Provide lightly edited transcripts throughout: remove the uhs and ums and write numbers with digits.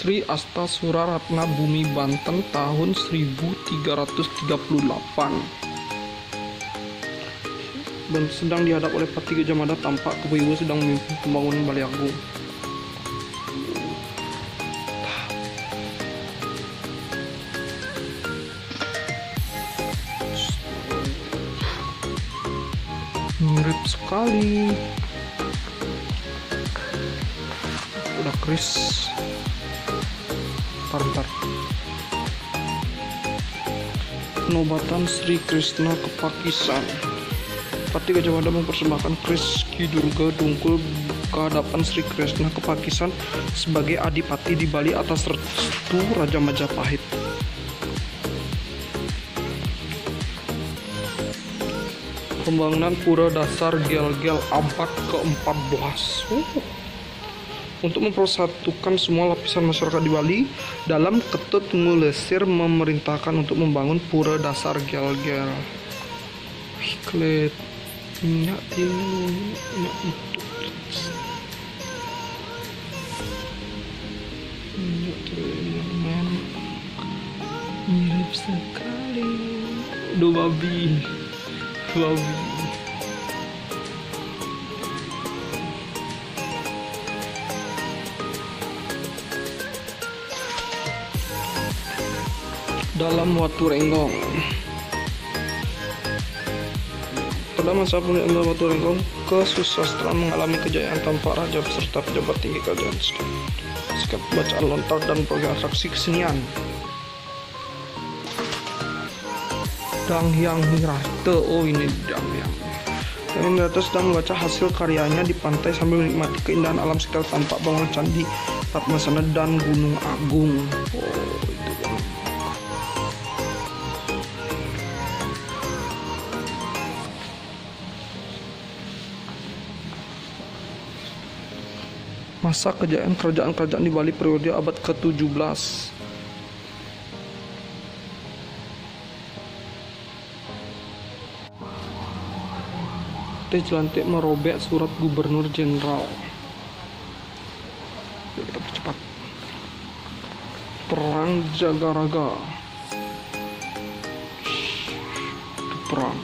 Sri Astasura Ratna Bumi Banten tahun 1338. Dan sedang dihadap oleh Pati Gajah Mada, tampak Kebo sedang memimpin pembangunan Balai Agung. Mirip sekali. Udah kris. Bentar. Penobatan Sri Krishna ke Pakisan. Pati Gajah Mada mempersembahkan kris Ki Durga Dungkul ke hadapan Sri Krishna ke Pakisan sebagai adipati di Bali atas restu Raja Majapahit. Pembangunan Pura Dasar Gel-Gel abad ke-14. Untuk mempersatukan semua lapisan masyarakat di Bali, dalam Ketut Ngulesir memerintahkan untuk membangun Pura Dasar Gel-Gel. Wih, klet minyak itu mirip sekali. Duh, babi. Dalam Watu Renggong. Pada masa pemerintahan Watu Renggong, kesusastraan mengalami kejayaan tanpa raja beserta pejabat tinggi kerajaan. Sikap bacaan lontar dan program atraksi kesenian. Danghyang Hirarte. Oh, ini Danghyang. Danghyang Hirarte sedang membaca hasil karyanya di pantai sambil menikmati keindahan alam sekitar, tampak bangunan candi Padmasana dan Gunung Agung. Oh, itu kan. Masa kejayaan kerajaan-kerajaan di Bali periode abad ke-17. Teh Jelantik merobek surat gubernur jenderal. Yuk kita percepat. Perang Jagaraga. Perang.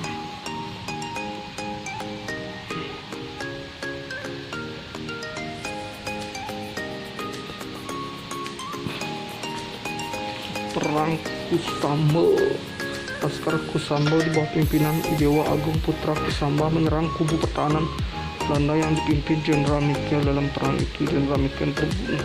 Perang Kusamba. Laskar Kusamba di bawah pimpinan Dewa Agung Putra Kusamba menyerang kubu pertahanan Belanda yang dipimpin Jenderal Michiel. Dalam perang itu Jenderal Michiel terbunuh.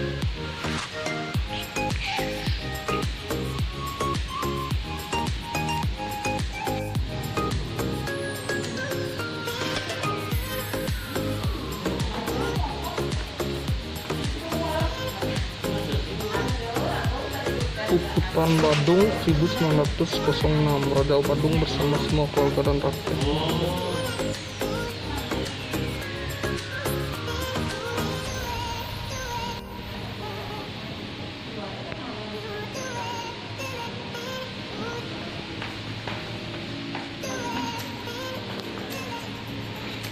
Puputan Badung 1906. Raja Badung bersama semua keluarga dan rakyat.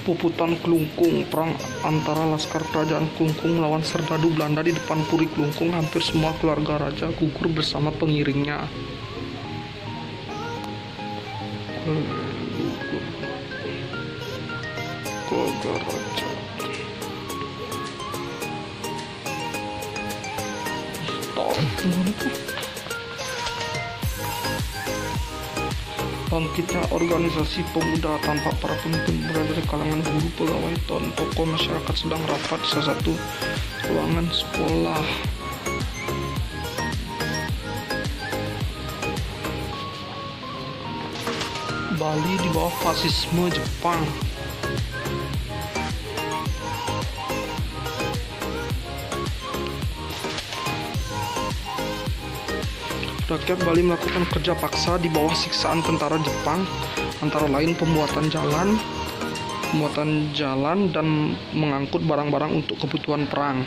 Puputan Klungkung. Perang antara laskar kerajaan Klungkung melawan serdadu Belanda di depan Puri Klungkung. Hampir semua keluarga raja gugur bersama pengiringnya. Keluarga raja. Bangkitnya organisasi pemuda, tampak para pemimpin berada dari kalangan guru, pegawai, dan tokoh masyarakat sedang rapat di salah satu ruangan sekolah. Bali di bawah fasisme Jepang. Rakyat Bali melakukan kerja paksa di bawah siksaan tentara Jepang, antara lain pembuatan jalan dan mengangkut barang-barang untuk kebutuhan perang.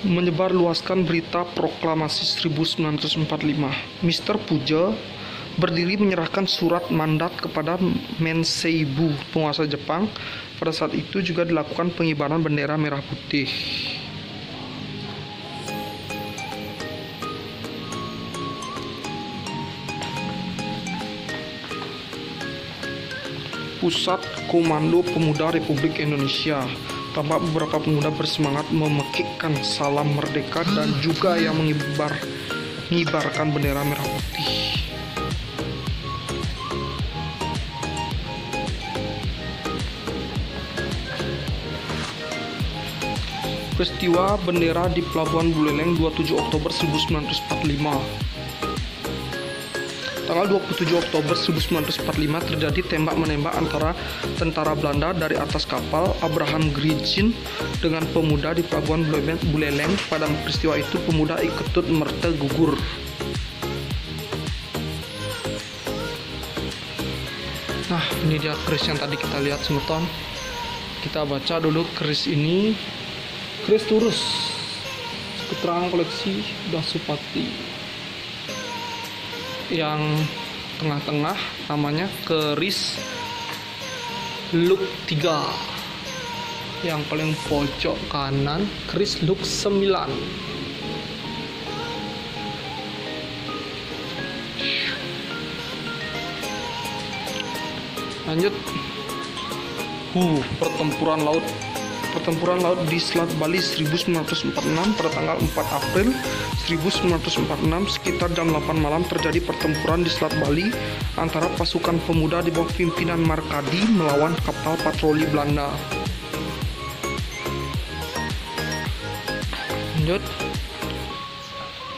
Menyebarluaskan berita proklamasi 1945. Mr. Puja berdiri menyerahkan surat mandat kepada Menseibu, penguasa Jepang. Pada saat itu juga dilakukan pengibaran bendera merah putih. Pusat Komando Pemuda Republik Indonesia. Tampak beberapa pemuda bersemangat memekikkan salam merdeka dan juga yang mengibarkan bendera merah putih. Peristiwa bendera di Pelabuhan Buleleng 27 Oktober 1945. Tanggal 27 Oktober 1945 terjadi tembak-menembak antara tentara Belanda dari atas kapal Abraham Grijen dengan pemuda di Pelabuhan Buleleng. Pada peristiwa itu pemuda ikut merte gugur. Nah, ini dia keris yang tadi kita lihat semeton. Kita baca dulu keris ini. Keris Turus, keterangan koleksi Dasupati. Yang tengah-tengah namanya keris Luk 3. Yang paling pojok kanan keris Luk 9. Lanjut. Pertempuran laut di Selat Bali 1946. Pada tanggal 4 April 1946 sekitar jam 8 malam terjadi pertempuran di Selat Bali antara pasukan pemuda di bawah pimpinan Markadi melawan kapal patroli Belanda. Lanjut.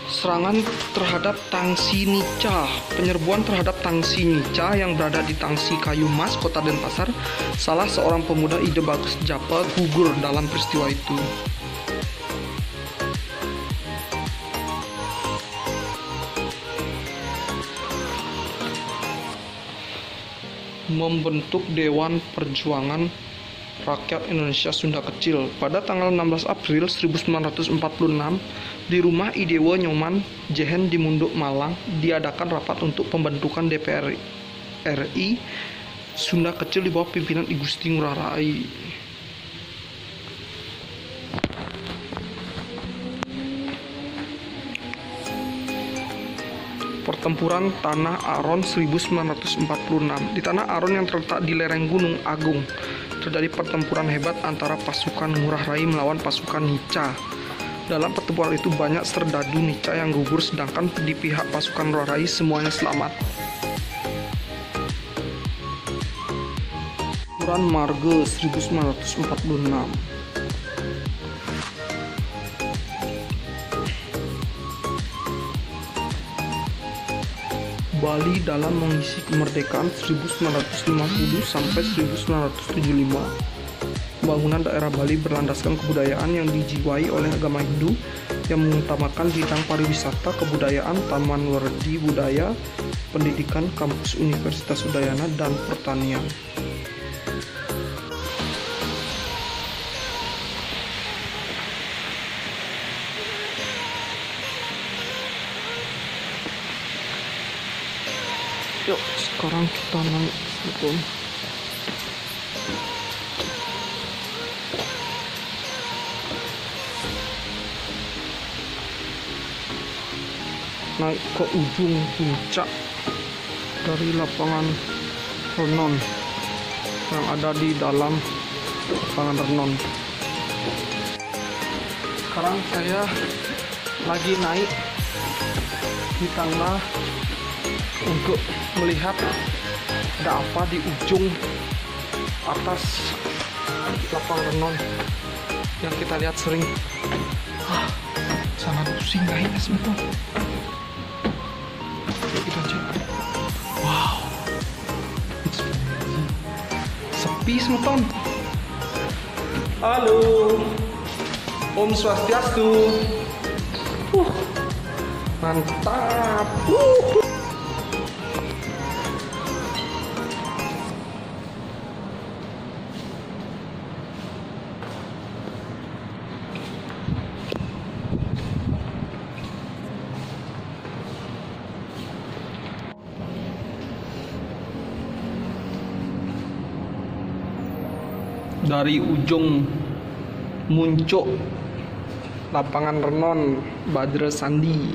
Serangan terhadap Tangsi Nica. Penyerbuan terhadap Tangsi Nica yang berada di Tangsi Kayu Mas, Kota Denpasar. Salah seorang pemuda Ide Bagus Japa gugur dalam peristiwa itu. Membentuk Dewan Perjuangan Rakyat Indonesia Sunda Kecil. Pada tanggal 16 April 1946 di rumah Idewo Nyoman Jehen di Munduk, Malang diadakan rapat untuk pembentukan DPR RI Sunda Kecil di bawah pimpinan I Gusti Ngurah Rai. Pertempuran Tanah Aron 1946. Di Tanah Aron yang terletak di lereng Gunung Agung terjadi pertempuran hebat antara pasukan Ngurah Rai melawan pasukan Nica. Dalam pertempuran itu banyak serdadu Nica yang gugur, sedangkan di pihak pasukan Ngurah Rai semuanya selamat. Pertempuran Marge 1946. Bali dalam mengisi kemerdekaan 1950 sampai 1975. Pembangunan daerah Bali berlandaskan kebudayaan yang dijiwai oleh agama Hindu yang mengutamakan bidang pariwisata, kebudayaan, taman werdi budaya, pendidikan, kampus Universitas Udayana, dan pertanian. Yuk, sekarang kita naik betul. Naik ke ujung puncak dari lapangan Renon yang ada di dalam lapangan Renon. Sekarang saya lagi naik di tangga untuk melihat ada apa di ujung atas lapangan Renon yang kita lihat sering. Sangat pusing naiknya sebentar. Yuk kita cek. Wow, it's amazing. Sepi semeton. Halo, Om Swastiastu. Mantap. dari ujung Muncuk lapangan Renon Bajra Sandi.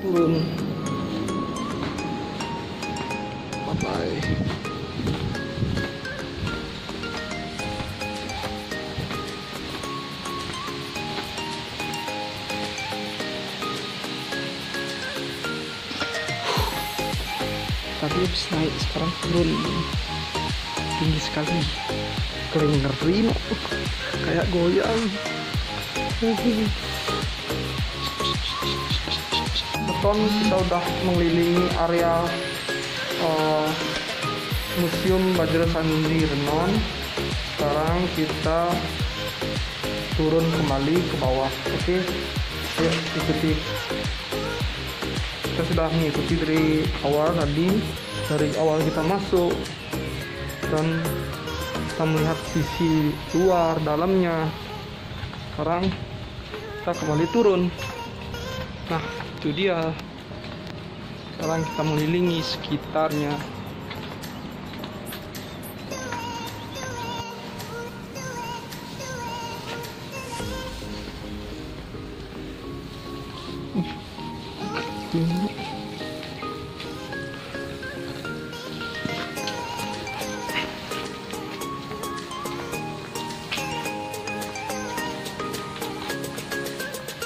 Turun. Bye bye. Tadi habis naik, sekarang turun. Tinggi sekali, kalian ngeri no? Kayak goyang. Beton kita udah mengelilingi area Museum Bajra Sandi Renon. Sekarang kita turun kembali ke bawah. Oke, ayo ikuti. Kita sudah mengikuti dari awal tadi, dari awal kita masuk dan kita melihat sisi luar dalamnya. Sekarang kita kembali turun. Nah, itu dia. Sekarang kita mengelilingi sekitarnya.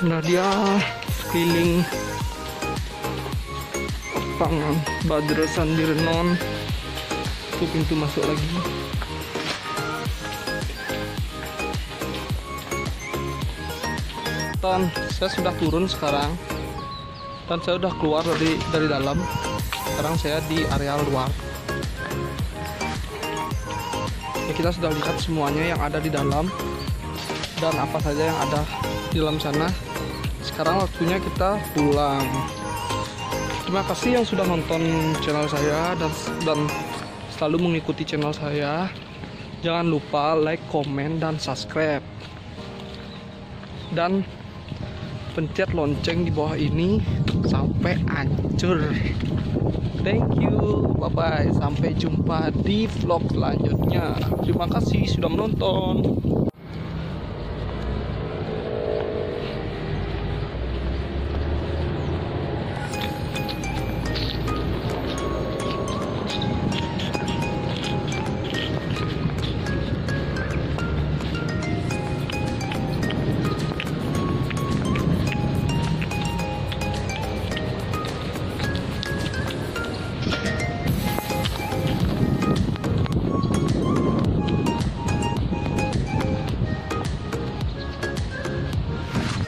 Nah, dia keliling lapangan Bajra Sandi Renon. Itu pintu masuk lagi. Dan saya sudah turun sekarang, dan saya sudah keluar dari dalam. Sekarang saya di area luar. Ya, kita sudah lihat semuanya yang ada di dalam dan apa saja yang ada di dalam sana. Sekarang waktunya kita pulang. Terima kasih yang sudah nonton channel saya dan selalu mengikuti channel saya. Jangan lupa like, komen, dan subscribe. Dan pencet lonceng di bawah ini sampai hancur. Thank you, bye-bye. Sampai jumpa di vlog selanjutnya. Terima kasih sudah menonton.